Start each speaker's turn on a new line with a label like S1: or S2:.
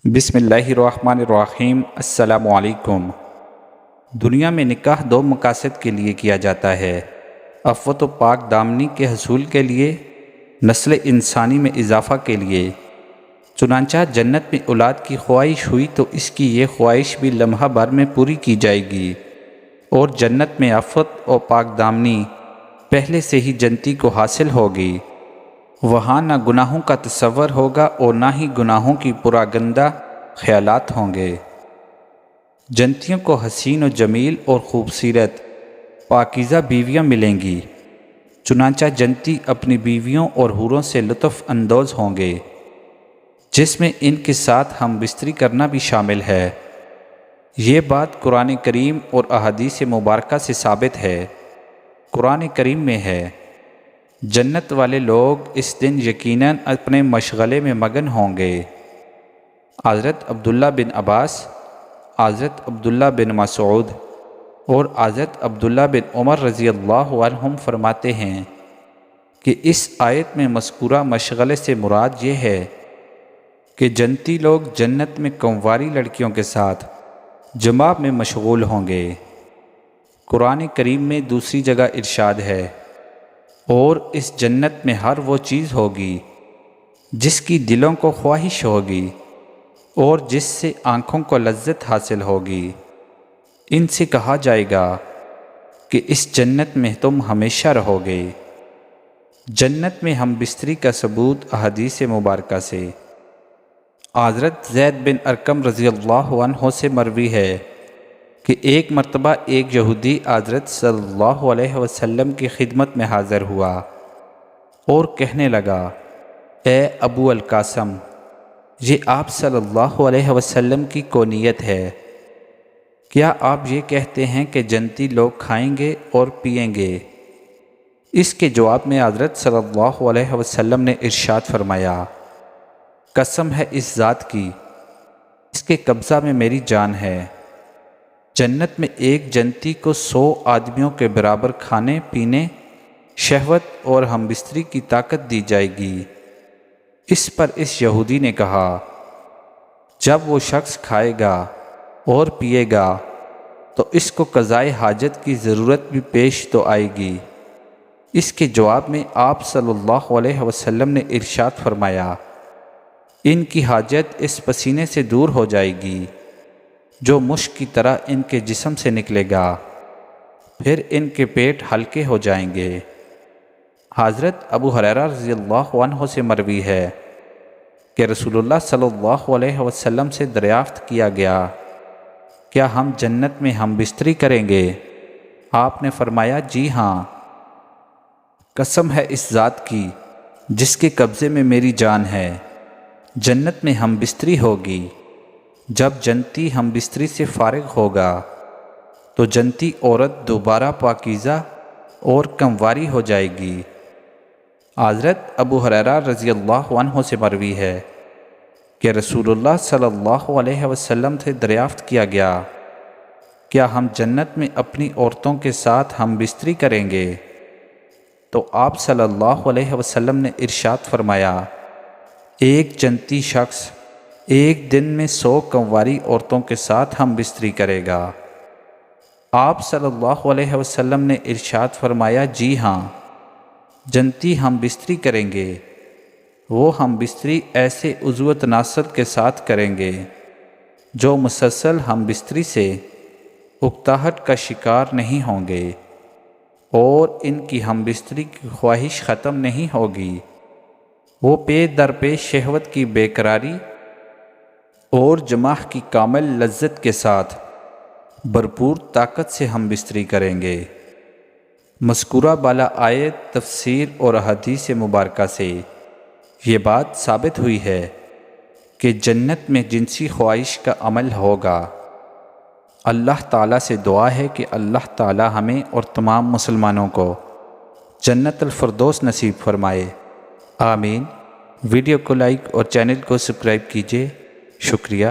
S1: بسم اللہ الرحمن الرحیم۔ السلام علیکم۔ دنیا میں نکاح دو مقاصد کے لیے کیا جاتا ہے، عفت و پاک دامنی کے حصول کے لیے، نسل انسانی میں اضافہ کے لیے۔ چنانچہ جنت میں اولاد کی خواہش ہوئی تو اس کی یہ خواہش بھی لمحہ بھر میں پوری کی جائے گی، اور جنت میں عفت و پاک دامنی پہلے سے ہی جنتی کو حاصل ہوگی۔ وہاں نہ گناہوں کا تصور ہوگا اور نہ ہی گناہوں کی پراگندہ خیالات ہوں گے۔ جنتیوں کو حسین و جمیل اور خوبصورت پاکیزہ بیویاں ملیں گی، چنانچہ جنتی اپنی بیویوں اور حوروں سے لطف اندوز ہوں گے، جس میں ان کے ساتھ ہم بستری کرنا بھی شامل ہے۔ یہ بات قرآن کریم اور احادیث مبارکہ سے ثابت ہے۔ قرآن کریم میں ہے، جنت والے لوگ اس دن یقیناً اپنے مشغلے میں مگن ہوں گے۔ حضرت عبداللہ بن عباس، حضرت عبداللہ بن مسعود اور حضرت عبداللہ بن عمر رضی اللہ عنہم فرماتے ہیں کہ اس آیت میں مذکورہ مشغلے سے مراد یہ ہے کہ جنتی لوگ جنت میں کنواری لڑکیوں کے ساتھ جماع میں مشغول ہوں گے۔ قرآن کریم میں دوسری جگہ ارشاد ہے، اور اس جنت میں ہر وہ چیز ہوگی جس کی دلوں کو خواہش ہوگی اور جس سے آنکھوں کو لذت حاصل ہوگی۔ ان سے کہا جائے گا کہ اس جنت میں تم ہمیشہ رہو گے۔ جنت میں ہم بستری کا ثبوت احادیث مبارکہ سے حضرت زید بن ارقم رضی اللہ عنہ سے مروی ہے کہ ایک مرتبہ ایک یہودی حضرت صلی اللہ علیہ وسلم کی خدمت میں حاضر ہوا اور کہنے لگا، اے ابو القاسم، یہ آپ صلی اللہ علیہ وسلم کی کونیت ہے، کیا آپ یہ کہتے ہیں کہ جنتی لوگ کھائیں گے اور پئیں گے؟ اس کے جواب میں حضرت صلی اللہ علیہ وسلم نے ارشاد فرمایا، قسم ہے اس ذات کی، اس کے قبضہ میں میری جان ہے، جنت میں ایک جنتی کو 100 آدمیوں کے برابر کھانے پینے، شہوت اور ہم بستری کی طاقت دی جائے گی۔ اس پر اس یہودی نے کہا، جب وہ شخص کھائے گا اور پیے گا تو اس کو قضائے حاجت کی ضرورت بھی پیش تو آئے گی۔ اس کے جواب میں آپ صلی اللہ علیہ وسلم نے ارشاد فرمایا، ان کی حاجت اس پسینے سے دور ہو جائے گی جو مشک کی طرح ان کے جسم سے نکلے گا، پھر ان کے پیٹ ہلکے ہو جائیں گے۔ حضرت ابو ہریرہ رضی اللہ عنہ سے مروی ہے کہ رسول اللہ صلی اللہ علیہ وسلم سے دریافت کیا گیا، کیا ہم جنت میں ہم بستری کریں گے؟ آپ نے فرمایا، جی ہاں، قسم ہے اس ذات کی جس کے قبضے میں میری جان ہے، جنت میں ہم بستری ہوگی۔ جب جنتی ہم بستری سے فارغ ہوگا تو جنتی عورت دوبارہ پاکیزہ اور کنواری ہو جائے گی۔ حضرت ابو ہریرہ رضی اللہ عنہ سے مروی ہے کہ رسول اللہ صلی اللہ علیہ وسلم سے دریافت کیا گیا، کیا ہم جنت میں اپنی عورتوں کے ساتھ ہم بستری کریں گے؟ تو آپ صلی اللہ علیہ وسلم نے ارشاد فرمایا، ایک جنتی شخص ایک دن میں 100 کنواری عورتوں کے ساتھ ہم بستری کرے گا۔ آپ صلی اللہ علیہ وسلم نے ارشاد فرمایا، جی ہاں، جنتی ہم بستری کریں گے، وہ ہم بستری ایسے عضو تناسل کے ساتھ کریں گے جو مسلسل ہم بستری سے اکتاہٹ کا شکار نہیں ہوں گے، اور ان کی ہم بستری کی خواہش ختم نہیں ہوگی۔ وہ پے در پے شہوت کی بے قراری اور جماع کی کامل لذت کے ساتھ بھرپور طاقت سے ہم بستری کریں گے۔ مذکورہ بالا آیت، تفسیر اور احادیث مبارکہ سے یہ بات ثابت ہوئی ہے کہ جنت میں جنسی خواہش کا عمل ہوگا۔ اللہ تعالیٰ سے دعا ہے کہ اللہ تعالیٰ ہمیں اور تمام مسلمانوں کو جنت الفردوس نصیب فرمائے، آمین۔ ویڈیو کو لائک اور چینل کو سبسکرائب کیجیے، شکریہ۔